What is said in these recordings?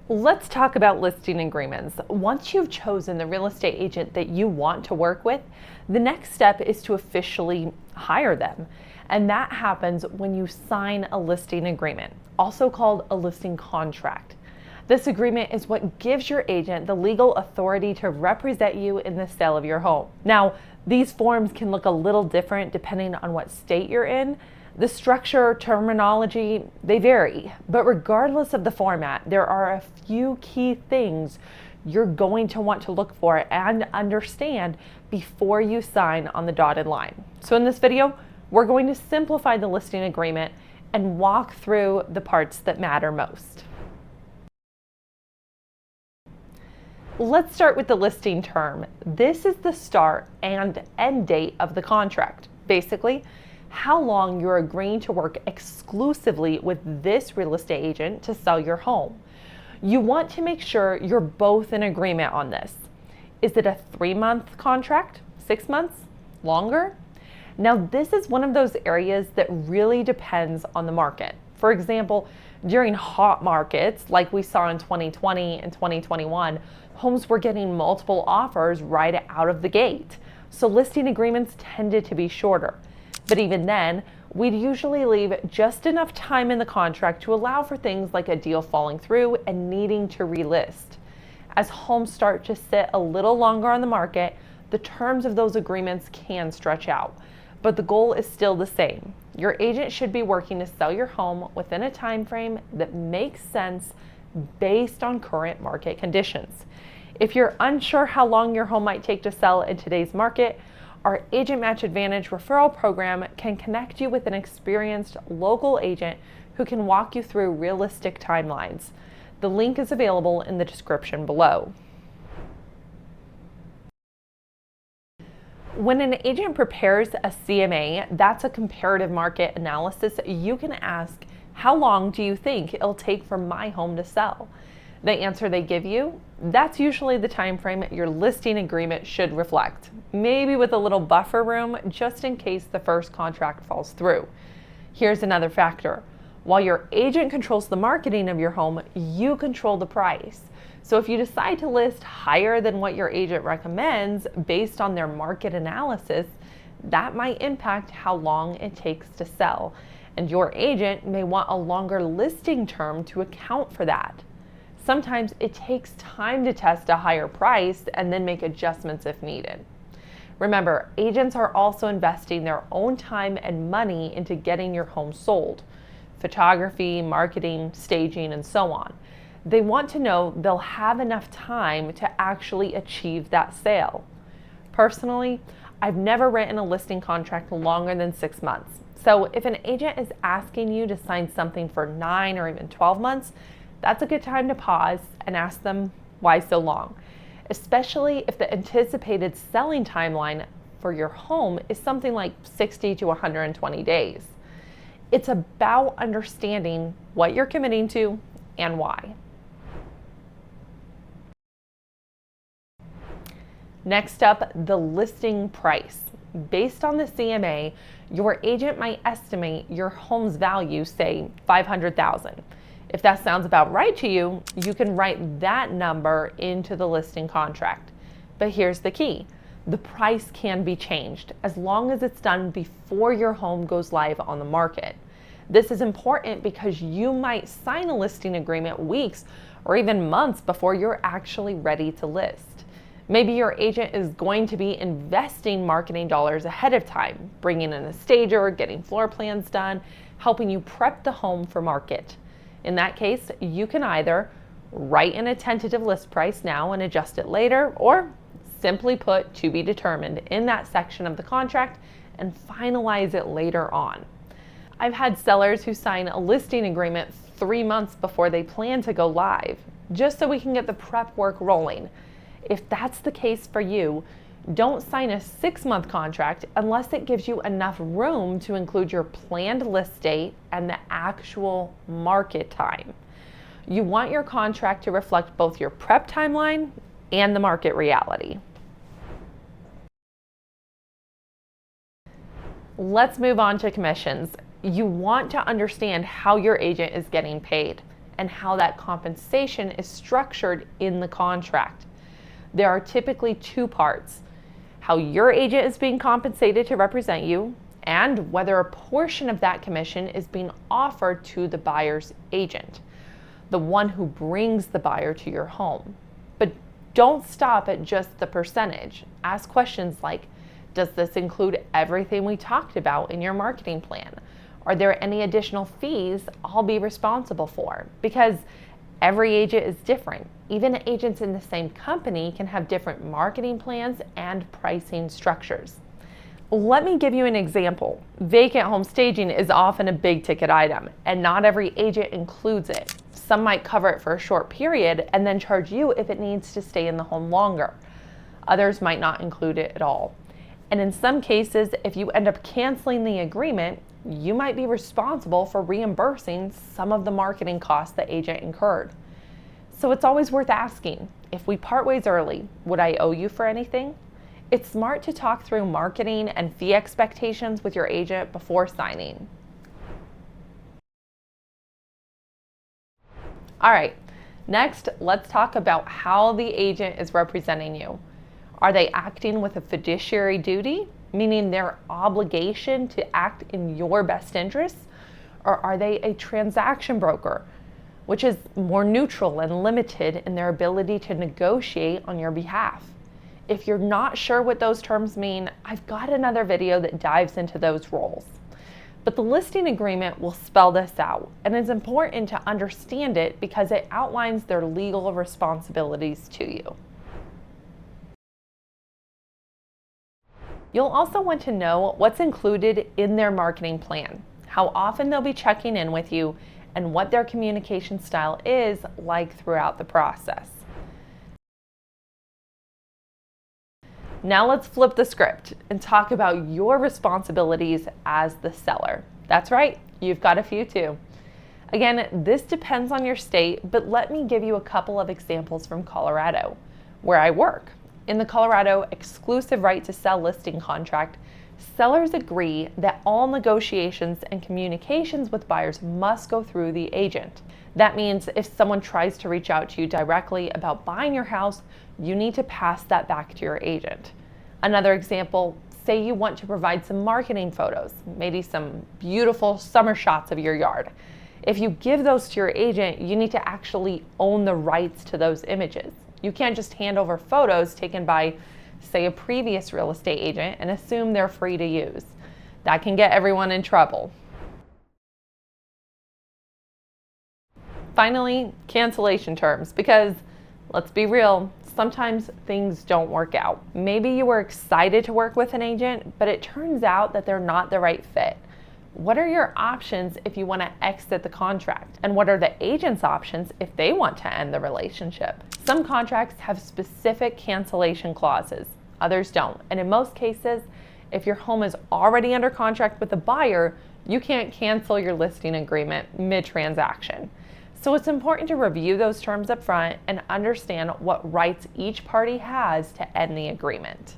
Let's talk about listing agreements. Once you've chosen the real estate agent that you want to work with, the next step is to officially hire them. And that happens when you sign a listing agreement, also called a listing contract. This agreement is what gives your agent the legal authority to represent you in the sale of your home. Now, these forms can look a little different depending on what state you're in. The structure, terminology, they vary, but regardless of the format, there are a few key things you're going to want to look for and understand before you sign on the dotted line. So in this video, we're going to simplify the listing agreement and walk through the parts that matter most. Let's start with the listing term. This is the start and end date of the contract. Basically, how long you're agreeing to work exclusively with this real estate agent to sell your home. You want to make sure you're both in agreement on this. Is it a 3-month contract? 6 months? Longer? Now, this is one of those areas that really depends on the market. For example, during hot markets like we saw in 2020 and 2021, homes were getting multiple offers right out of the gate. So listing agreements tended to be shorter. But even then, we'd usually leave just enough time in the contract to allow for things like a deal falling through and needing to relist. As homes start to sit a little longer on the market, the terms of those agreements can stretch out. But the goal is still the same. Your agent should be working to sell your home within a time frame that makes sense based on current market conditions. If you're unsure how long your home might take to sell in today's market, our Agent Match Advantage referral program can connect you with an experienced local agent who can walk you through realistic timelines. The link is available in the description below. When an agent prepares a CMA, that's a comparative market analysis, you can ask, how long do you think it'll take for my home to sell? The answer they give you, that's usually the time frame your listing agreement should reflect, maybe with a little buffer room just in case the first contract falls through. Here's another factor. While your agent controls the marketing of your home, you control the price. So if you decide to list higher than what your agent recommends based on their market analysis, that might impact how long it takes to sell. And your agent may want a longer listing term to account for that. Sometimes it takes time to test a higher price and then make adjustments if needed. Remember, agents are also investing their own time and money into getting your home sold. Photography, marketing, staging, and so on. They want to know they'll have enough time to actually achieve that sale. Personally, I've never written a listing contract longer than 6 months. So if an agent is asking you to sign something for 9 or even 12 months, that's a good time to pause and ask them why so long, especially if the anticipated selling timeline for your home is something like 60 to 120 days. It's about understanding what you're committing to and why. Next up, the listing price. Based on the CMA, your agent might estimate your home's value, say $500,000. If that sounds about right to you, you can write that number into the listing contract. But here's the key. The price can be changed as long as it's done before your home goes live on the market. This is important because you might sign a listing agreement weeks or even months before you're actually ready to list. Maybe your agent is going to be investing marketing dollars ahead of time, bringing in a stager, getting floor plans done, helping you prep the home for market. In that case, you can either write in a tentative list price now and adjust it later, or simply put to be determined in that section of the contract and finalize it later on. I've had sellers who sign a listing agreement 3 months before they plan to go live, just so we can get the prep work rolling. If that's the case for you, don't sign a 6-month contract unless it gives you enough room to include your planned list date and the actual market time. You want your contract to reflect both your prep timeline and the market reality. Let's move on to commissions. You want to understand how your agent is getting paid. and how that compensation is structured in the contract. There are typically two parts: how your agent is being compensated to represent you, and whether a portion of that commission is being offered to the buyer's agent, the one who brings the buyer to your home. But don't stop at just the percentage. Ask questions like, does this include everything we talked about in your marketing plan? Are there any additional fees I'll be responsible for? Because every agent is different. Even agents in the same company can have different marketing plans and pricing structures. Let me give you an example. Vacant home staging is often a big ticket item, and not every agent includes it. Some might cover it for a short period and then charge you if it needs to stay in the home longer. Others might not include it at all. And in some cases, if you end up canceling the agreement, you might be responsible for reimbursing some of the marketing costs the agent incurred. So it's always worth asking, if we part ways early, would I owe you for anything? It's smart to talk through marketing and fee expectations with your agent before signing. All right, next, let's talk about how the agent is representing you. Are they acting with a fiduciary duty, meaning their obligation to act in your best interests? Or are they a transaction broker, which is more neutral and limited in their ability to negotiate on your behalf? If you're not sure what those terms mean, I've got another video that dives into those roles. But the listing agreement will spell this out, and it's important to understand it because it outlines their legal responsibilities to you. You'll also want to know what's included in their marketing plan, how often they'll be checking in with you, and what their communication style is like throughout the process. Now let's flip the script and talk about your responsibilities as the seller. That's right, you've got a few too. Again, this depends on your state, but let me give you a couple of examples from Colorado, where I work. In the Colorado exclusive right to sell listing contract, sellers agree that all negotiations and communications with buyers must go through the agent. That means if someone tries to reach out to you directly about buying your house, you need to pass that back to your agent. Another example, say you want to provide some marketing photos, maybe some beautiful summer shots of your yard. If you give those to your agent, you need to actually own the rights to those images. You can't just hand over photos taken by, say, a previous real estate agent and assume they're free to use. That can get everyone in trouble. Finally, cancellation terms, because let's be real, sometimes things don't work out. Maybe you were excited to work with an agent, but it turns out that they're not the right fit. What are your options if you want to exit the contract? And what are the agent's options if they want to end the relationship? Some contracts have specific cancellation clauses, others don't. And in most cases, if your home is already under contract with the buyer, you can't cancel your listing agreement mid-transaction. So it's important to review those terms up front and understand what rights each party has to end the agreement.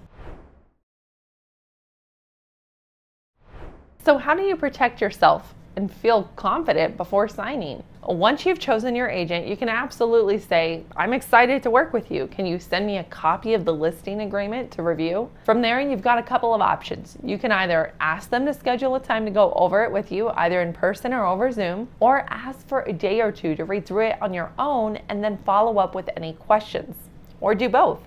So how do you protect yourself and feel confident before signing? Once you've chosen your agent, you can absolutely say, I'm excited to work with you. Can you send me a copy of the listing agreement to review? From there, you've got a couple of options. You can either ask them to schedule a time to go over it with you, either in person or over Zoom, or ask for a day or two to read through it on your own and then follow up with any questions, or do both.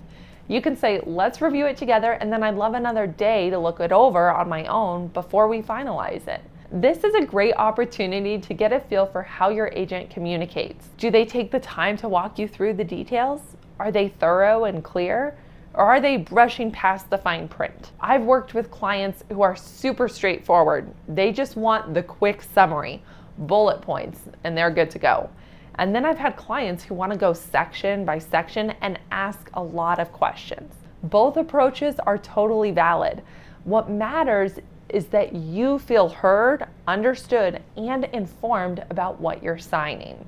You can say, let's review it together, and then I'd love another day to look it over on my own before we finalize it. This is a great opportunity to get a feel for how your agent communicates. Do they take the time to walk you through the details? Are they thorough and clear? Or are they brushing past the fine print? I've worked with clients who are super straightforward. They just want the quick summary, bullet points, and they're good to go. And then I've had clients who want to go section by section and ask a lot of questions. Both approaches are totally valid. What matters is that you feel heard, understood, and informed about what you're signing.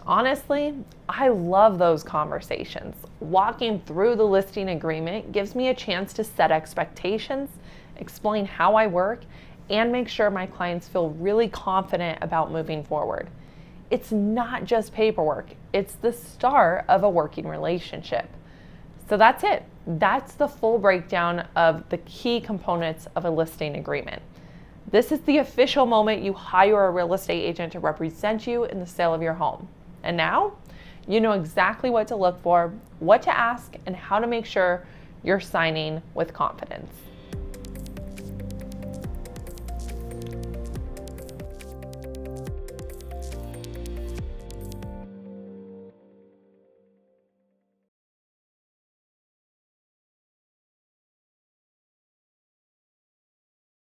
Honestly, I love those conversations. Walking through the listing agreement gives me a chance to set expectations, explain how I work, and make sure my clients feel really confident about moving forward. It's not just paperwork, it's the start of a working relationship. So that's it. That's the full breakdown of the key components of a listing agreement. This is the official moment you hire a real estate agent to represent you in the sale of your home. And now, you know exactly what to look for, what to ask, and how to make sure you're signing with confidence.